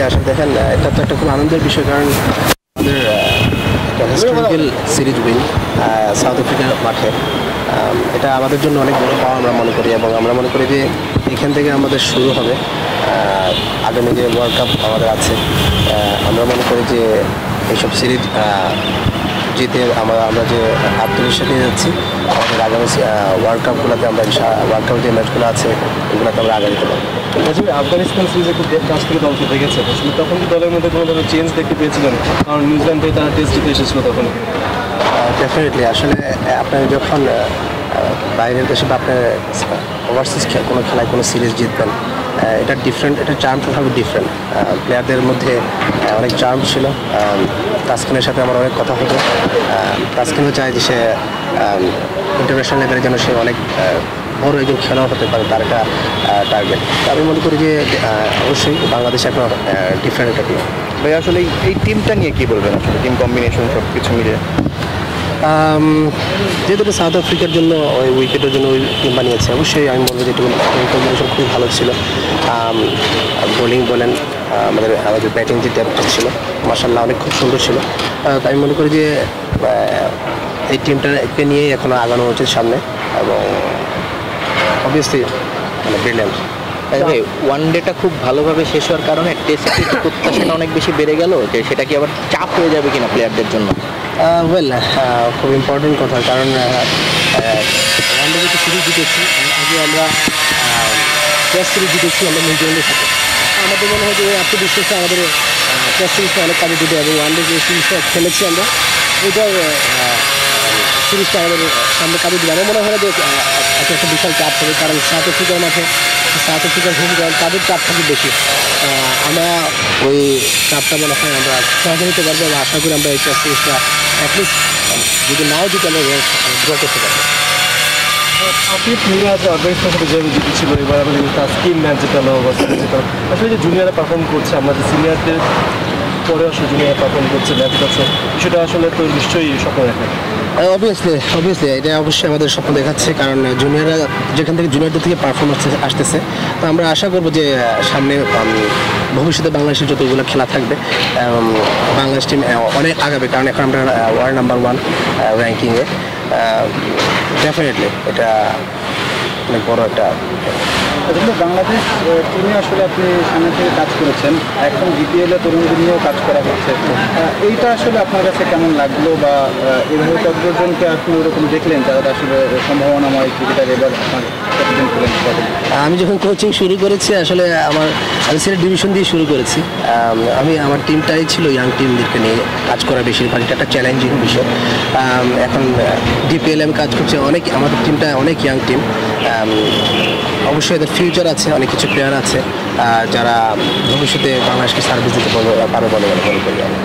Obviously আসলে দেখেন এটা তো একটা খুব আনন্দের বিষয়, কারণ আমাদের একটা হিস্টোরিক্যাল সিরিজ উইন সাউথ আফ্রিকার মাঠে, এটা আমাদের জন্য অনেক বড় পাওয়া আমরা মনে করি। এবং আমরা মনে করি যে এখান থেকে আমাদের শুরু হবে আগামী যে ওয়ার্ল্ড কাপ আমাদের আছে। আমরা মনে করি যে এইসব সিরিজ জিতে আমরা যে আত্মবিশ্বাস নিয়ে যাচ্ছি, আমাদের আগামী ওয়ার্ল্ড কাপগুলোতে আমরা ওয়ার্ল্ড কাপ যে ম্যাচগুলো আছে এগুলোতে আমরা আগে দিতে পারবো। আফগানিস্তান সিরিজে খুব কাছ থেকে দলকে দেখেছে, আসলে তখন কি দলের মধ্যে কোনো ধরনের চেঞ্জ দেখতে পেয়েছিলেন? কারণ নিউজিল্যান্ড থেকে তারা টেস্ট জিতে এসেছিল তখন। ডেফিনেটলি আসলে আপনি যখন বাইরের দেশে বা আপনার ওভারসিজ কোনো খেলায় কোনো সিরিজ জিতবেন, এটা ডিফারেন্ট, এটা চার্মটা হবে ডিফারেন্ট। প্লেয়ারদের মধ্যে অনেক চার্ম ছিল। তাসকিনের সাথে আমার অনেক কথা হতো। তাসকিনও চায় যে সে ইন্টারন্যাশনাল লেভেলে যেন সে অনেক বড় একজন খেলোয়াড় হতে পারে, তার একটা টার্গেট। আমি মনে করি যে অবশ্যই বাংলাদেশ এখন ডিফারেন্ট একটা টিম। ভাই আসলে এই টিমটা নিয়ে কী বলবেন, আসলে টিম কম্বিনেশন সব কিছু মিলে? যেহেতু সাউথ আফ্রিকার জন্য ওই উইকেটের জন্য ওই টিম বানিয়েছে, অবশ্যই আমি বলবো যে টিম কম্বিনেশন খুবই ভালো ছিল। বোলিং বলেন, আমাদের ব্যাটিং যে ডেপথ ছিল মাশাআল্লাহ অনেক খুব সুন্দর ছিল। তাই আমি মনে করি যে এই টিমটাকে নিয়েই এখনও আগানো উচিত সামনে, এবং অবভিয়াসলি মানে ব্রিলিয়ান্ট। ওয়ান ডেটা খুব ভালোভাবে শেষ হওয়ার কারণে টেস্টের প্রত্যাশাটা অনেক বেশি বেড়ে গেল, যে সেটা কি আবার চাপ হয়ে যাবে কিনা প্লেয়ারদের জন্য? ওয়েল, খুব ইম্পর্টেন্ট কথা, কারণ ওয়ানডে যে সিরিজ জিতেছি, আগে আমরা টেস্ট সিরিজ জিতেছি আমরা নিউজিল্যান্ডের সাথে। আমাদের মনে হয় যে ওই আত্মবিশ্বাসে আমাদের টেস্ট সিরিজটা অনেক কাজে দিতে হবে। ওয়ানডে যে সিরিজটা খেলেছি আমরা, ওইটাও সিরিজটা আমাদের সামনে কাজে দিবে। আমার মনে হয় যে একটা বিশাল চাপ হবে, কারণ সাউথ আফ্রিকার মাঠে, সাউথ আফ্রিকার হোম গ্রাউন্ড, তাদের চাপ থাকবে বেশি। আমরা ওই চাপটা মনে হয় আমরা সহজে নিতে পারবো, এবং আশা করি আমরা এই টেস্ট সিরিজটা অ্যাটলিস্ট যদি নাও দিতে আমরা ড্র করতে পারবো। আপনি প্লেয়ার আছে আফগানিস্তানের সাথে যেভাবে জিতেছিল, এবার আমাদের স্কিন ম্যাচ জেতালো বা সিরিজ জেতালো, আসলে যে জুনিয়ররা পারফর্ম করছে, আমরা যে সিনিয়রদের পরে আসলে জুনিয়র পারফর্ম করছে ম্যাচ করছে, সেটা আসলে তো নিশ্চয়ই স্বপ্ন দেখে। অবভিয়াসলি এটা অবশ্যই আমাদের স্বপ্ন দেখাচ্ছে, কারণ জুনিয়ররা যেখান থেকে জুনিয়রদের থেকে পারফরমেন্স আসতেছে, তো আমরা আশা করবো যে সামনে ভবিষ্যতে বাংলাদেশের যতগুলো খেলা থাকবে বাংলাদেশ টিম অনেক আগাবে, কারণ এখন আমরা ওয়ার্ল্ড নাম্বার 1 র্যাঙ্কিংয়ে। ডেফিনেটলি এটা অনেক বড় একটা। আসলে বাংলাদেশ টিমে আসলে আপনি সামনে থেকে কাজ করেছেন, এখন বিপিএলে তরুণদের নিয়েও কাজ করা হচ্ছে, এইটা আসলে আপনার কাছে কেমন লাগলো, বা এভাবে কতজনকে আপনি ওরকম দেখলেন যারা আসলে সম্ভাবনাময় ক্রিকেটার এবার আপনার কতজন খেলেন? আমি যখন কোচিং শুরু করেছি, আসলে আমি সিলেট ডিভিশন দিয়ে শুরু করেছি। আমার টিমটাই ছিল ইয়াং টিমদেরকে নিয়ে কাজ করা, বেশিরভাগ এটা একটা চ্যালেঞ্জিং বিষয়। এখন ডিপিএল আমি কাজ করছি, আমাদের টিমটা অনেক ইয়াং টিম। অবশ্যই এদের ফিউচার আছে, অনেক কিছু প্লেয়ার আছে যারা ভবিষ্যতে বাংলাদেশকে সার্ভিস দিতে পারবে বলে মনে করি আমি।